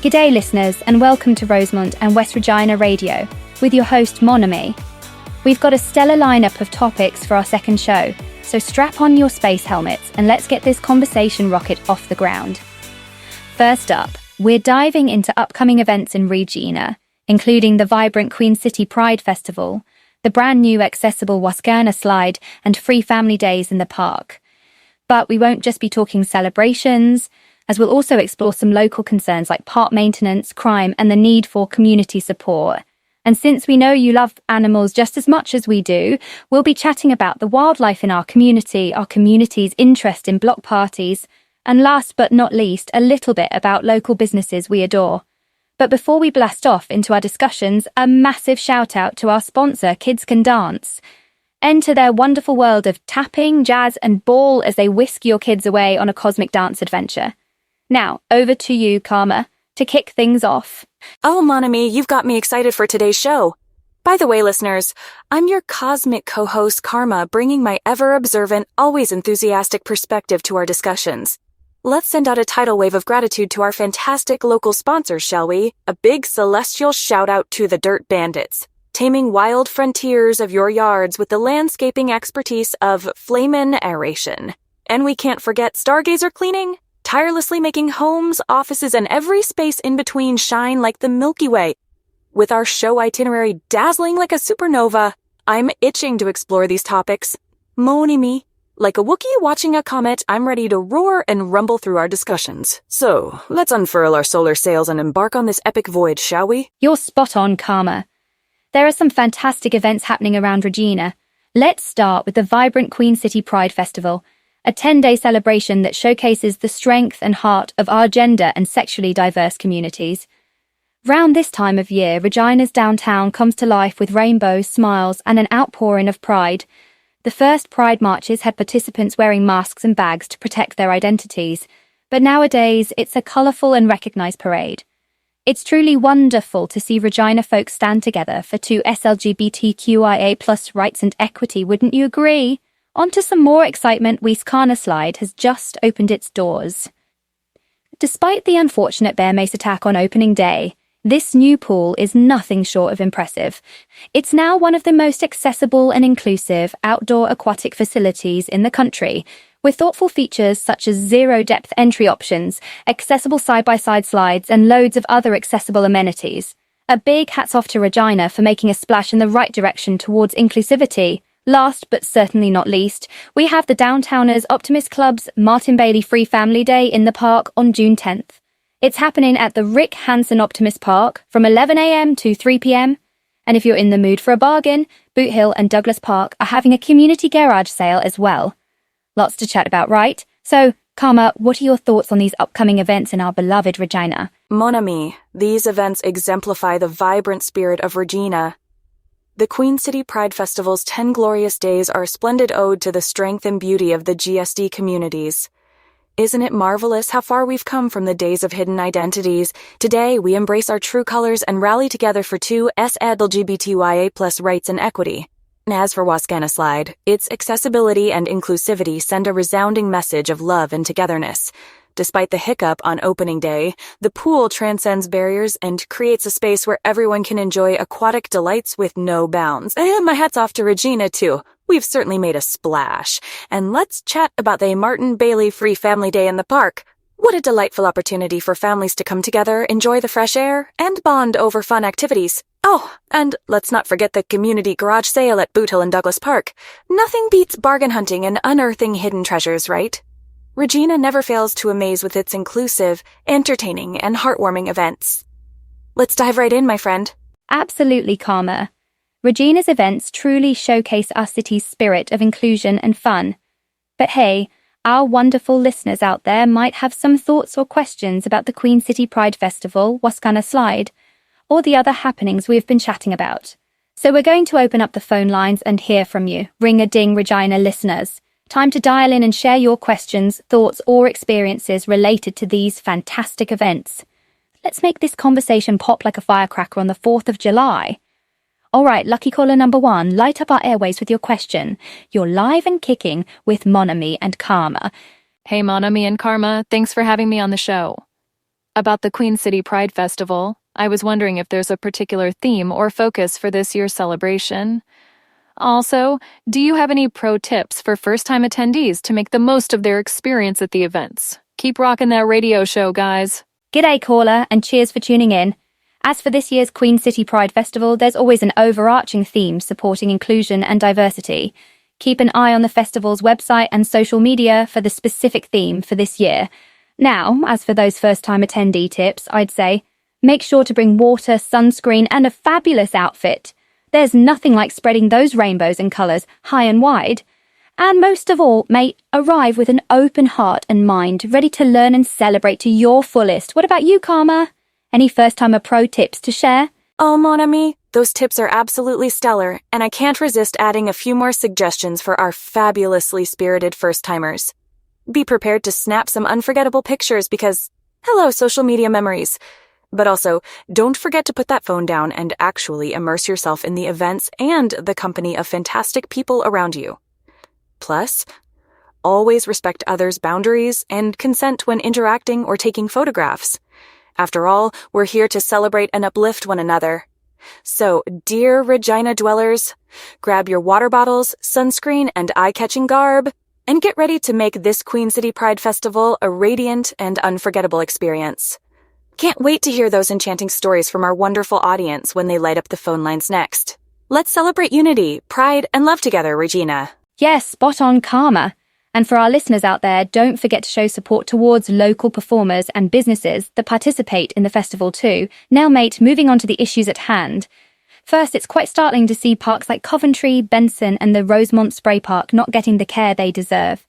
G'day listeners, and welcome to Rosemont and West Regina Radio with your host Mon Ami. We've got a stellar lineup of topics for our second show, so strap on your space helmets and let's get this conversation rocket off the ground. First up, we're diving into upcoming events in Regina, including the vibrant Queen City Pride Festival, the brand new accessible Wascana slide, and free family days in the park. But we won't just be talking celebrations, as we'll also explore some local concerns like park maintenance, crime, and the need for community support. And since we know you love animals just as much as we do, we'll be chatting about the wildlife in our community, our community's interest in block parties, and last but not least, a little bit about local businesses we adore. But before we blast off into our discussions, a massive shout out to our sponsor, Kids Can Dance. Enter their wonderful world of tapping, jazz, and ball as they whisk your kids away on a cosmic dance adventure. Now, over to you, Karma, to kick things off. Oh, Mon Ami, you've got me excited for today's show. By the way, listeners, I'm your cosmic co-host, Karma, bringing my ever-observant, always enthusiastic perspective to our discussions. Let's send out a tidal wave of gratitude to our fantastic local sponsors, shall we? A big celestial shout-out to the Dirt Bandits, taming wild frontiers of your yards with the landscaping expertise of Flamin' Aeration. And we can't forget Stargazer Cleaning, tirelessly making homes, offices, and every space in between shine like the Milky Way. With our show itinerary dazzling like a supernova, I'm itching to explore these topics. Mon Ami, like a Wookiee watching a comet, I'm ready to roar and rumble through our discussions. So, let's unfurl our solar sails and embark on this epic voyage, shall we? You're spot on, Karma. There are some fantastic events happening around Regina. Let's start with the vibrant Queen City Pride Festival, a 10-day celebration that showcases the strength and heart of our gender and sexually diverse communities. Round this time of year, Regina's downtown comes to life with rainbows, smiles, and an outpouring of pride. The first Pride marches had participants wearing masks and bags to protect their identities, but nowadays it's a colourful and recognised parade. It's truly wonderful to see Regina folks stand together for two LGBTQIA+ rights and equity, wouldn't you agree? On to some more excitement. Wascana Slide has just opened its doors. Despite the unfortunate bear mace attack on opening day, this new pool is nothing short of impressive. It's now one of the most accessible and inclusive outdoor aquatic facilities in the country, with thoughtful features such as zero-depth entry options, accessible side-by-side slides, and loads of other accessible amenities. A big hats off to Regina for making a splash in the right direction towards inclusivity. Last but certainly not least, we have the Downtowners Optimist Club's Martin Bailey Free Family Day in the park on June 10th. It's happening at the Rick Hansen Optimist Park from 11 a.m. to 3 p.m. And if you're in the mood for a bargain, Boot Hill and Douglas Park are having a community garage sale as well. Lots to chat about, right? So, Karma, what are your thoughts on these upcoming events in our beloved Regina? Mon Ami, these events exemplify the vibrant spirit of Regina. The Queen City Pride Festival's 10 glorious days are a splendid ode to the strength and beauty of the GSD communities. Isn't it marvelous how far we've come from the days of hidden identities? Today, we embrace our true colors and rally together for two LGBTQIA+ rights and equity. As for Wascana Slide, its accessibility and inclusivity send a resounding message of love and togetherness. Despite the hiccup on opening day, the pool transcends barriers and creates a space where everyone can enjoy aquatic delights with no bounds. And my hat's off to Regina, too. We've certainly made a splash. And let's chat about the Martin Bailey Free Family Day in the park. What a delightful opportunity for families to come together, enjoy the fresh air, and bond over fun activities. Oh, and let's not forget the community garage sale at Boot Hill and Douglas Park. Nothing beats bargain hunting and unearthing hidden treasures, right? Regina never fails to amaze with its inclusive, entertaining, and heartwarming events. Let's dive right in, my friend. Absolutely, Karma. Regina's events truly showcase our city's spirit of inclusion and fun. But hey, our wonderful listeners out there might have some thoughts or questions about the Queen City Pride Festival, Wascana Slide, or the other happenings we've been chatting about. So we're going to open up the phone lines and hear from you, ring-a-ding Regina listeners. Time to dial in and share your questions, thoughts, or experiences related to these fantastic events. Let's make this conversation pop like a firecracker on the 4th of July. All right, lucky caller number 1, light up our airways with your question. You're live and kicking with Mon Ami and Karma. Hey, Mon Ami and Karma, thanks for having me on the show. About the Queen City Pride Festival, I was wondering if there's a particular theme or focus for this year's celebration. Also, do you have any pro tips for first-time attendees to make the most of their experience at the events? Keep rocking that radio show, guys. G'day, caller, and cheers for tuning in. As for this year's Queen City Pride Festival, there's always an overarching theme supporting inclusion and diversity. Keep an eye on the festival's website and social media for the specific theme for this year. Now, as for those first-time attendee tips, I'd say, make sure to bring water, sunscreen, and a fabulous outfit. There's nothing like spreading those rainbows and colours high and wide. And most of all, mate, arrive with an open heart and mind, ready to learn and celebrate to your fullest. What about you, Karma? Any first-timer pro tips to share? Oh, mon ami, those tips are absolutely stellar, and I can't resist adding a few more suggestions for our fabulously spirited first-timers. Be prepared to snap some unforgettable pictures because, hello, social media memories. But also, don't forget to put that phone down and actually immerse yourself in the events and the company of fantastic people around you. Plus, always respect others' boundaries and consent when interacting or taking photographs. After all, we're here to celebrate and uplift one another. So, dear Regina dwellers, grab your water bottles, sunscreen, and eye-catching garb, and get ready to make this Queen City Pride Festival a radiant and unforgettable experience. Can't wait to hear those enchanting stories from our wonderful audience when they light up the phone lines next. Let's celebrate unity, pride, and love together, Regina. Yes, spot on, Karma. And for our listeners out there, don't forget to show support towards local performers and businesses that participate in the festival too. Now, mate, moving on to the issues at hand. First, it's quite startling to see parks like Coventry, Benson, and the Rosemont Spray Park not getting the care they deserve.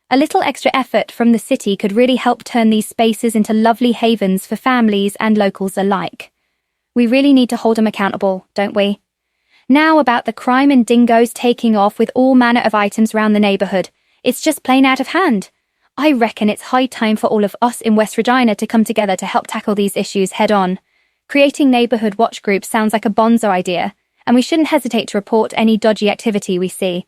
A little extra effort from the city could really help turn these spaces into lovely havens for families and locals alike. We really need to hold them accountable, don't we? Now about the crime and dingoes taking off with all manner of items around the neighbourhood. It's just plain out of hand. I reckon it's high time for all of us in West Regina to come together to help tackle these issues head-on. Creating neighbourhood watch groups sounds like a bonzo idea, and we shouldn't hesitate to report any dodgy activity we see.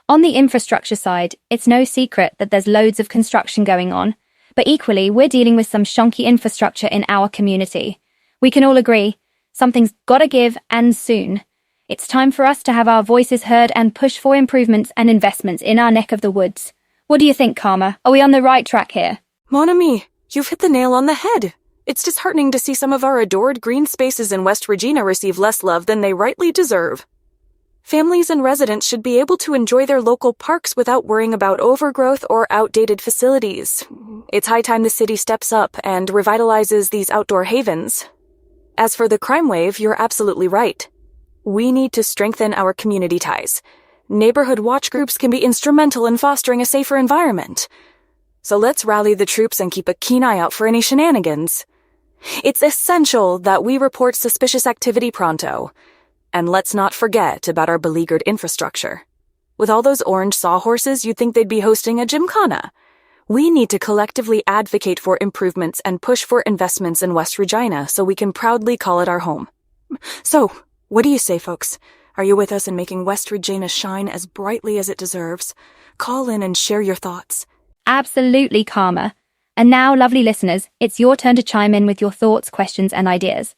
On the infrastructure side, it's no secret that there's loads of construction going on, but equally, we're dealing with some shonky infrastructure in our community. We can all agree, something's gotta give, and soon. It's time for us to have our voices heard and push for improvements and investments in our neck of the woods. What do you think, Karma? Are we on the right track here? Mon ami, you've hit the nail on the head. It's disheartening to see some of our adored green spaces in West Regina receive less love than they rightly deserve. Families and residents should be able to enjoy their local parks without worrying about overgrowth or outdated facilities. It's high time the city steps up and revitalizes these outdoor havens. As for the crime wave, you're absolutely right. We need to strengthen our community ties. Neighborhood watch groups can be instrumental in fostering a safer environment. So let's rally the troops and keep a keen eye out for any shenanigans. It's essential that we report suspicious activity pronto. And let's not forget about our beleaguered infrastructure. With all those orange sawhorses, you'd think they'd be hosting a gymkhana. We need to collectively advocate for improvements and push for investments in West Regina so we can proudly call it our home. So, what do you say, folks? Are you with us in making West Regina shine as brightly as it deserves? Call in and share your thoughts. Absolutely, Karma. And now, lovely listeners, it's your turn to chime in with your thoughts, questions, and ideas.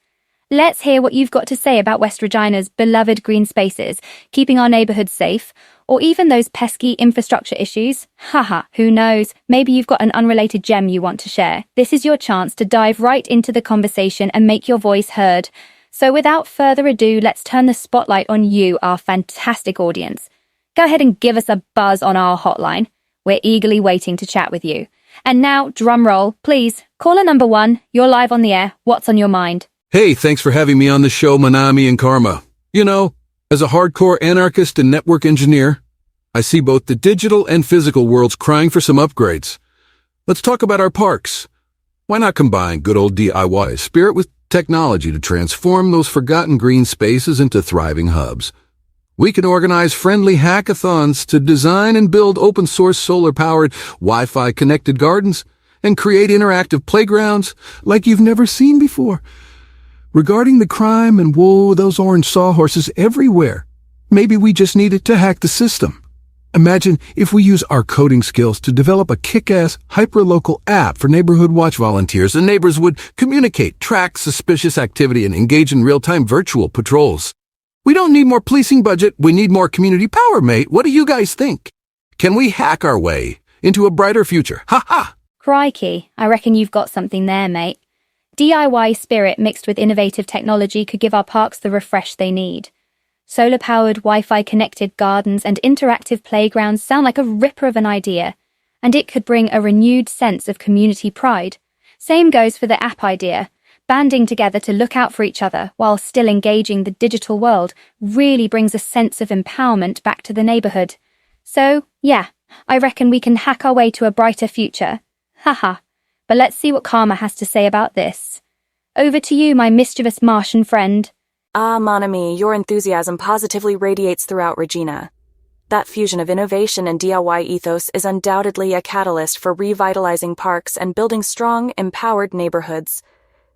Let's hear what you've got to say about West Regina's beloved green spaces, keeping our neighbourhoods safe, or even those pesky infrastructure issues. Haha, who knows? Maybe you've got an unrelated gem you want to share. This is your chance to dive right into the conversation and make your voice heard. So without further ado, let's turn the spotlight on you, our fantastic audience. Go ahead and give us a buzz on our hotline. We're eagerly waiting to chat with you. And now, drum roll, please. Caller number 1, you're live on the air. What's on your mind? Hey, thanks for having me on the show, Manami and Karma. You know, as a hardcore anarchist and network engineer, I see both the digital and physical worlds crying for some upgrades. Let's talk about our parks. Why not combine good old DIY spirit with technology to transform those forgotten green spaces into thriving hubs? We can organize friendly hackathons to design and build open-source solar-powered Wi-Fi connected gardens and create interactive playgrounds like you've never seen before. Regarding the crime and those orange sawhorses everywhere, maybe we just needed to hack the system. Imagine if we use our coding skills to develop a kick-ass, hyper-local app for neighborhood watch volunteers, and neighbors would communicate, track suspicious activity, and engage in real-time virtual patrols. We don't need more policing budget, we need more community power, mate. What do you guys think? Can we hack our way into a brighter future? Ha ha! Crikey, I reckon you've got something there, mate. DIY spirit mixed with innovative technology could give our parks the refresh they need. Solar-powered, Wi-Fi connected gardens and interactive playgrounds sound like a ripper of an idea, and it could bring a renewed sense of community pride. Same goes for the app idea. Banding together to look out for each other while still engaging the digital world really brings a sense of empowerment back to the neighborhood. So, yeah, I reckon we can hack our way to a brighter future. Haha. But let's see what Karma has to say about this. Over to you, my mischievous Martian friend. Ah, mon ami, your enthusiasm positively radiates throughout Regina. That fusion of innovation and DIY ethos is undoubtedly a catalyst for revitalizing parks and building strong, empowered neighborhoods.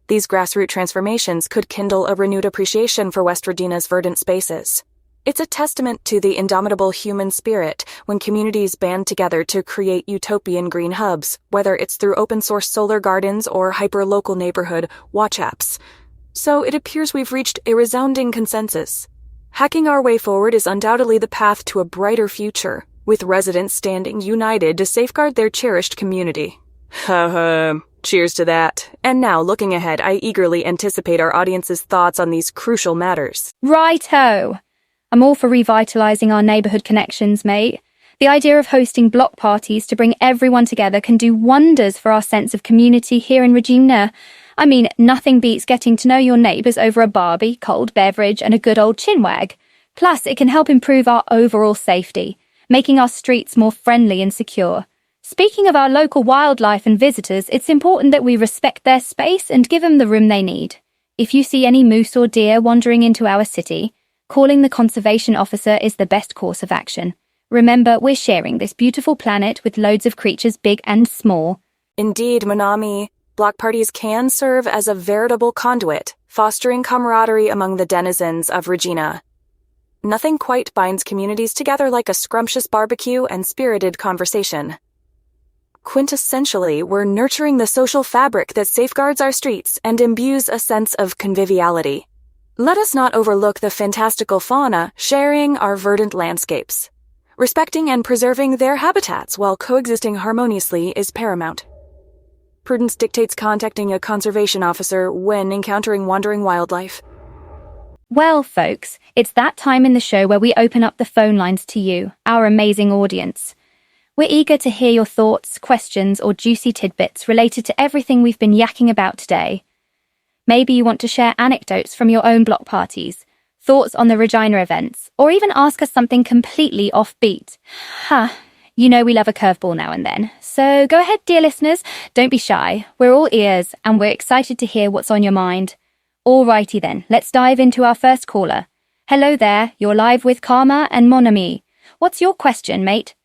These grassroots transformations could kindle a renewed appreciation for West Regina's verdant spaces. It's a testament to the indomitable human spirit when communities band together to create utopian green hubs, whether it's through open-source solar gardens or hyper-local neighborhood watch apps. So it appears we've reached a resounding consensus. Hacking our way forward is undoubtedly the path to a brighter future, with residents standing united to safeguard their cherished community. Cheers to that. And now, looking ahead, I eagerly anticipate our audience's thoughts on these crucial matters. Righto! I'm all for revitalizing our neighborhood connections, mate. The idea of hosting block parties to bring everyone together can do wonders for our sense of community here in Regina. I mean, nothing beats getting to know your neighbors over a barbie, cold beverage, and a good old chinwag. Plus, it can help improve our overall safety, making our streets more friendly and secure. Speaking of our local wildlife and visitors, it's important that we respect their space and give them the room they need. If you see any moose or deer wandering into our city, calling the conservation officer is the best course of action. Remember, we're sharing this beautiful planet with loads of creatures big and small. Indeed, Manami. Block parties can serve as a veritable conduit, fostering camaraderie among the denizens of Regina. Nothing quite binds communities together like a scrumptious barbecue and spirited conversation. Quintessentially, we're nurturing the social fabric that safeguards our streets and imbues a sense of conviviality. Let us not overlook the fantastical fauna sharing our verdant landscapes. Respecting and preserving their habitats while coexisting harmoniously is paramount. Prudence dictates contacting a conservation officer when encountering wandering wildlife. Well, folks, it's that time in the show where we open up the phone lines to you, our amazing audience. We're eager to hear your thoughts, questions, or juicy tidbits related to everything we've been yakking about today. Maybe you want to share anecdotes from your own block parties, thoughts on the Regina events, or even ask us something completely offbeat. You know we love a curveball now and then. So go ahead, dear listeners, don't be shy. We're all ears, and we're excited to hear what's on your mind. Alrighty then, let's dive into our first caller. Hello there, you're live with Karma and Mon Ami. What's your question, mate?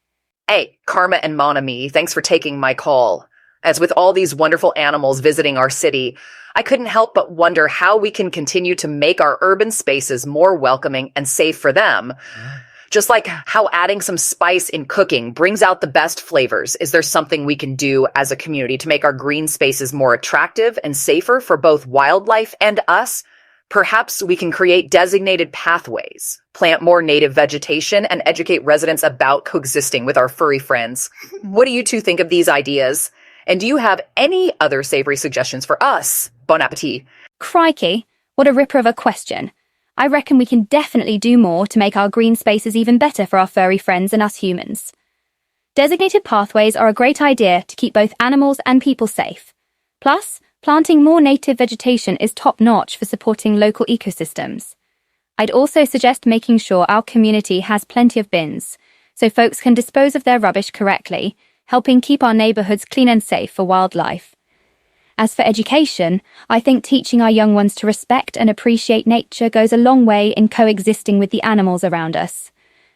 Hey, Karma and Mon Ami, thanks for taking my call. As with all these wonderful animals visiting our city, I couldn't help but wonder how we can continue to make our urban spaces more welcoming and safe for them. Just like how adding some spice in cooking brings out the best flavors, is there something we can do as a community to make our green spaces more attractive and safer for both wildlife and us? Perhaps we can create designated pathways, plant more native vegetation, and educate residents about coexisting with our furry friends. What do you two think of these ideas? And do you have any other savory suggestions for us? Bon appetit. Crikey, what a ripper of a question. I reckon we can definitely do more to make our green spaces even better for our furry friends and us humans. Designated pathways are a great idea to keep both animals and people safe. Plus, planting more native vegetation is top-notch for supporting local ecosystems. I'd also suggest making sure our community has plenty of bins, so folks can dispose of their rubbish correctly, helping keep our neighborhoods clean and safe for wildlife. As for education, I think teaching our young ones to respect and appreciate nature goes a long way in coexisting with the animals around us.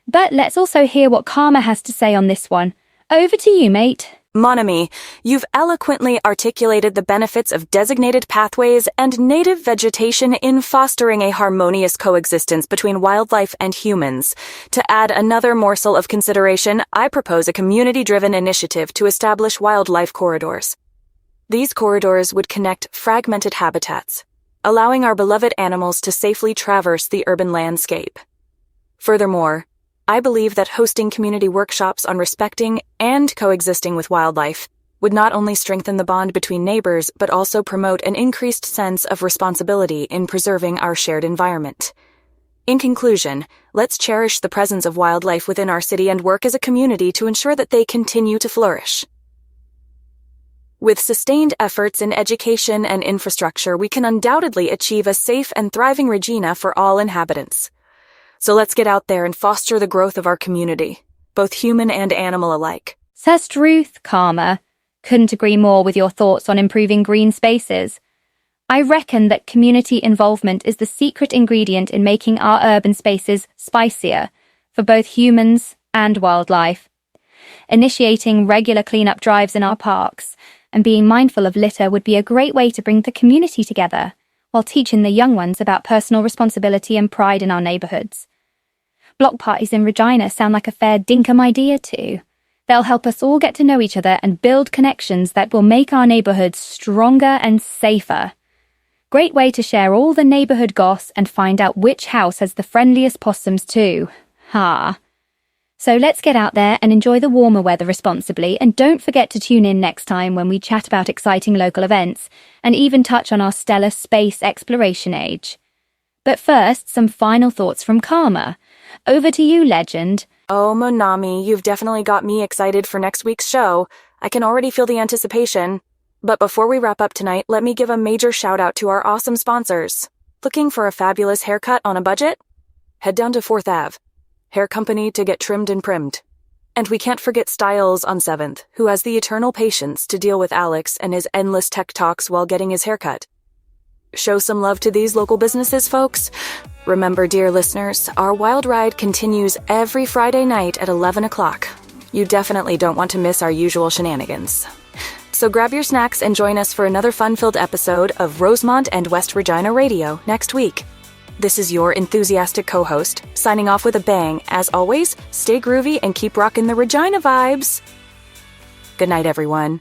But let's also hear what Karma has to say on this one. Over to you, mate. Mon ami, you've eloquently articulated the benefits of designated pathways and native vegetation in fostering a harmonious coexistence between wildlife and humans. To add another morsel of consideration, I propose a community-driven initiative to establish wildlife corridors. These corridors would connect fragmented habitats, allowing our beloved animals to safely traverse the urban landscape. Furthermore, I believe that hosting community workshops on respecting and coexisting with wildlife would not only strengthen the bond between neighbors, but also promote an increased sense of responsibility in preserving our shared environment. In conclusion, let's cherish the presence of wildlife within our city and work as a community to ensure that they continue to flourish. With sustained efforts in education and infrastructure, we can undoubtedly achieve a safe and thriving Regina for all inhabitants. So let's get out there and foster the growth of our community, both human and animal alike. Says Ruth, Karma. Couldn't agree more with your thoughts on improving green spaces. I reckon that community involvement is the secret ingredient in making our urban spaces spicier for both humans and wildlife. Initiating regular cleanup drives in our parks and being mindful of litter would be a great way to bring the community together, while teaching the young ones about personal responsibility and pride in our neighborhoods. Block parties in Regina sound like a fair dinkum idea too. They'll help us all get to know each other and build connections that will make our neighborhoods stronger and safer. Great way to share all the neighborhood goss and find out which house has the friendliest possums too. Ha! So let's get out there and enjoy the warmer weather responsibly, and don't forget to tune in next time when we chat about exciting local events and even touch on our stellar space exploration age. But first, some final thoughts from Karma. Over to you, legend. Oh, Monami, you've definitely got me excited for next week's show. I can already feel the anticipation. But before we wrap up tonight, let me give a major shout out to our awesome sponsors. Looking for a fabulous haircut on a budget? Head down to 4th Ave Hair Company to get trimmed and primed. And we can't forget Styles on 7th, who has the eternal patience to deal with Alex and his endless tech talks while getting his haircut. Show some love to these local businesses, folks. Remember, dear listeners, our wild ride continues every Friday night at 11 o'clock. You definitely don't want to miss our usual shenanigans. So grab your snacks and join us for another fun-filled episode of Rosemont and West Regina Radio next week. This is your enthusiastic co-host, signing off with a bang. As always, stay groovy and keep rocking the Regina vibes. Good night, everyone.